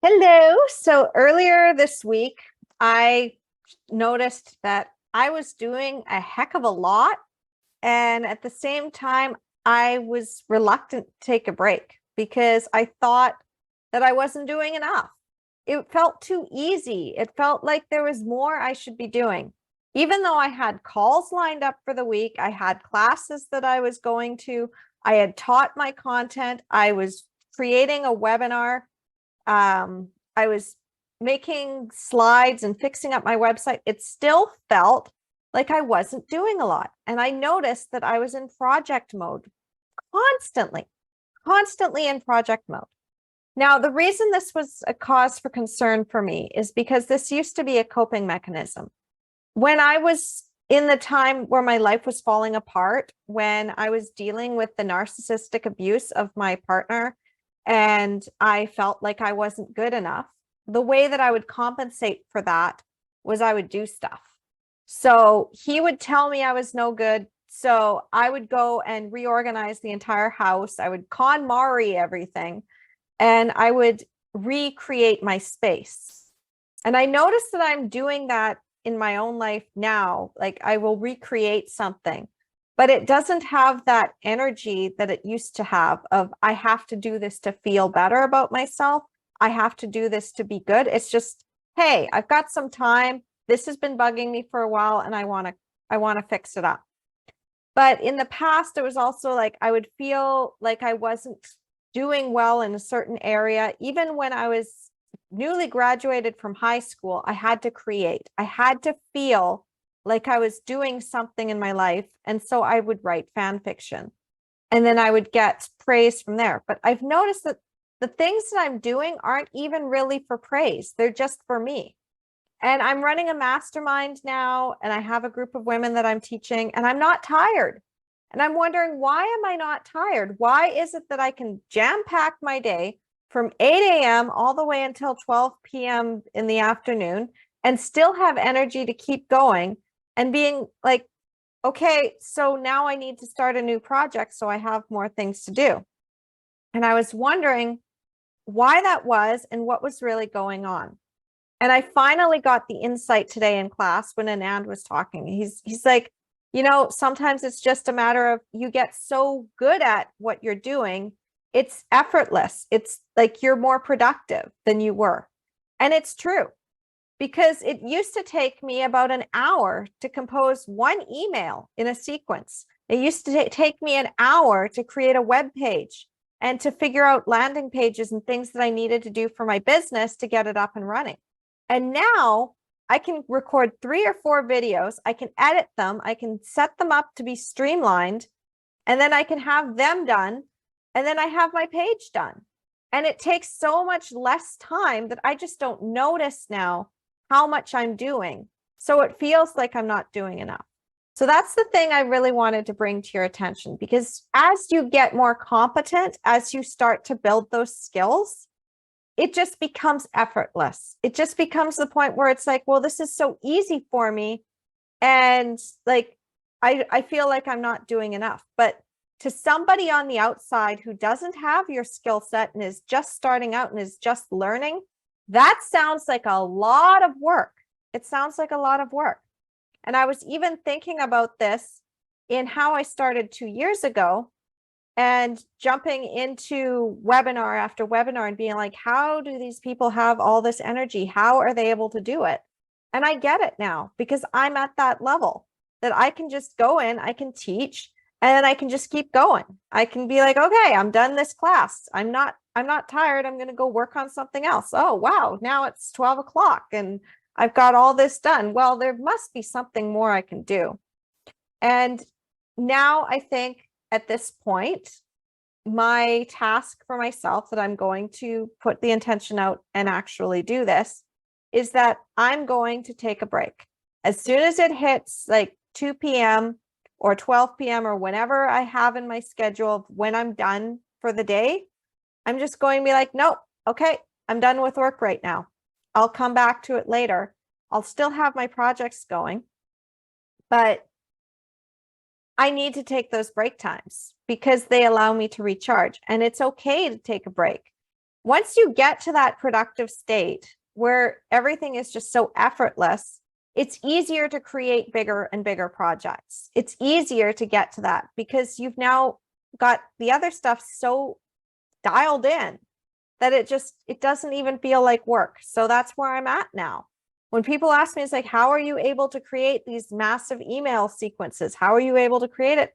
Hello. So earlier this week, I noticed that I was doing a heck of a lot. And at the same time, I was reluctant to take a break because I thought that I wasn't doing enough. It felt too easy. It felt like there was more I should be doing. Even though I had calls lined up for the week, I had classes that I was going to, I had taught my content, I was creating a webinar, I was making slides and fixing up my website. It still felt like I wasn't doing a lot. And I noticed that I was in project mode constantly, constantly in project mode. Now, the reason this was a cause for concern for me is because this used to be a coping mechanism. When I was in the time where my life was falling apart, when I was dealing with the narcissistic abuse of my partner, and I felt like I wasn't good enough, the way that I would compensate for that was I would do stuff. So he would tell me I was no good. So I would go and reorganize the entire house. I would KonMari everything, and I would recreate my space. And I noticed that I'm doing that in my own life now. Like I will recreate something, but it doesn't have that energy that it used to have of I have to do this to feel better about myself. I have to do this to be good. It's just, hey, I've got some time. This has been bugging me for a while and I want to fix it up. But in the past, it was also like I would feel like I wasn't doing well in a certain area. Even when I was newly graduated from high school, I had to create. I had to feel like I was doing something in my life. And so I would write fan fiction. And then I would get praise from there. But I've noticed that the things that I'm doing aren't even really for praise. They're just for me. And I'm running a mastermind now, and I have a group of women that I'm teaching, and I'm not tired. And I'm wondering, why am I not tired? Why is it that I can jam pack my day from 8 a.m. all the way until 12 p.m. in the afternoon and still have energy to keep going and being like, okay, so now I need to start a new project so I have more things to do. And I was wondering why that was and what was really going on. And I finally got the insight today in class when Anand was talking. He's like, sometimes it's just a matter of you get so good at what you're doing, it's effortless. It's like you're more productive than you were. And it's true, because it used to take me about an hour to compose one email in a sequence. It used to take me an hour to create a web page and to figure out landing pages and things that I needed to do for my business to get it up and running. And now I can record 3 or 4 videos. I can edit them. I can set them up to be streamlined, and then I can have them done. And then I have my page done. And it takes so much less time that I just don't notice now how much I'm doing. So it feels like I'm not doing enough. So that's the thing I really wanted to bring to your attention, because as you get more competent, as you start to build those skills, it just becomes effortless. It just becomes the point where it's like, well, this is so easy for me. And like, I feel like I'm not doing enough. But to somebody on the outside who doesn't have your skill set and is just starting out and is just learning, that sounds like a lot of work. It sounds like a lot of work. And I was even thinking about this in how I started 2 years ago, and jumping into webinar after webinar and being like, how do these people have all this energy? How are they able to do it? And I get it now, because I'm at that level that I can just go in, I can teach, and then I can just keep going. I can be like, okay, I'm done this class. I'm not tired. I'm going to go work on something else. Oh, wow. Now it's 12 o'clock and I've got all this done. Well, there must be something more I can do. And now I think at this point, my task for myself that I'm going to put the intention out and actually do this is that I'm going to take a break. As soon as it hits like 2 p.m. or 12 p.m. or whenever I have in my schedule of when I'm done for the day, I'm just going to be like, nope, okay, I'm done with work right now. I'll come back to it later. I'll still have my projects going, but I need to take those break times because they allow me to recharge. And it's okay to take a break. once you get to that productive state where everything is just so effortless, it's easier to create bigger and bigger projects. It's easier to get to that because you've now got the other stuff so dialed in that it doesn't even feel like work. So that's where I'm at now. When people ask me, it's like, how are you able to create these massive email sequences? How are you able to create it?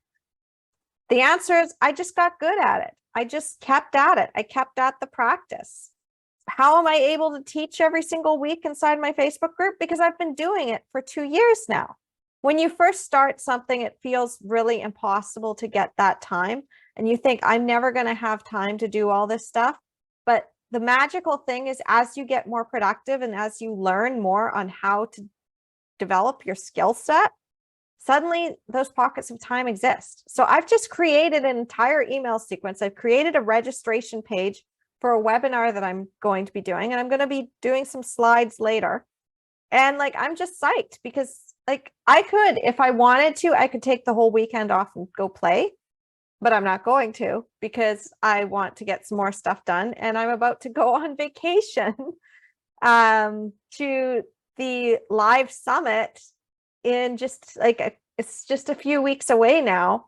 The answer is I just got good at it. I just kept at it. I kept at the practice. How am I able to teach every single week inside my Facebook group? Because I've been doing it for 2 years now. When you first start something, it feels really impossible to get that time. And you think, I'm never going to have time to do all this stuff. But the magical thing is, as you get more productive and as you learn more on how to develop your skill set, suddenly those pockets of time exist. So I've just created an entire email sequence. I've created a registration page for a webinar that I'm going to be doing, and I'm going to be doing some slides later. And like, I'm just psyched because like I could, if I wanted to, I could take the whole weekend off and go play, but I'm not going to because I want to get some more stuff done. And I'm about to go on vacation to the live summit in just like it's just a few weeks away now.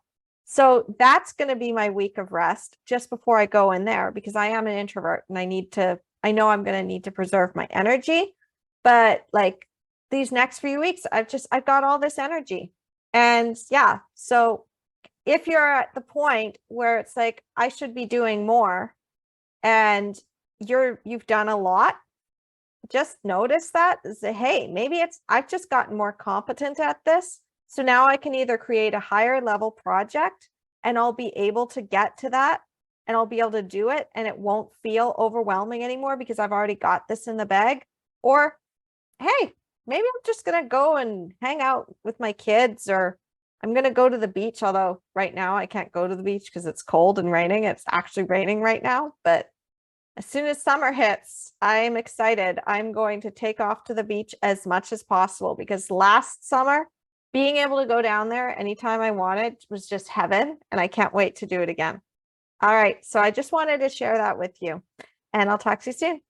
So that's going to be my week of rest just before I go in there, because I am an introvert and I know I'm going to need to preserve my energy. But like these next few weeks, I've got all this energy. And yeah, so if you're at the point where it's like, I should be doing more and you've done a lot, just notice that and say, hey, maybe I've just gotten more competent at this. So now I can either create a higher level project and I'll be able to get to that and I'll be able to do it and it won't feel overwhelming anymore because I've already got this in the bag. Or, hey, maybe I'm just going to go and hang out with my kids, or I'm going to go to the beach. Although right now I can't go to the beach because it's cold and raining. It's actually raining right now, but as soon as summer hits, I'm excited. I'm going to take off to the beach as much as possible because last summer, being able to go down there anytime I wanted was just heaven, and I can't wait to do it again. All right, so I just wanted to share that with you, and I'll talk to you soon.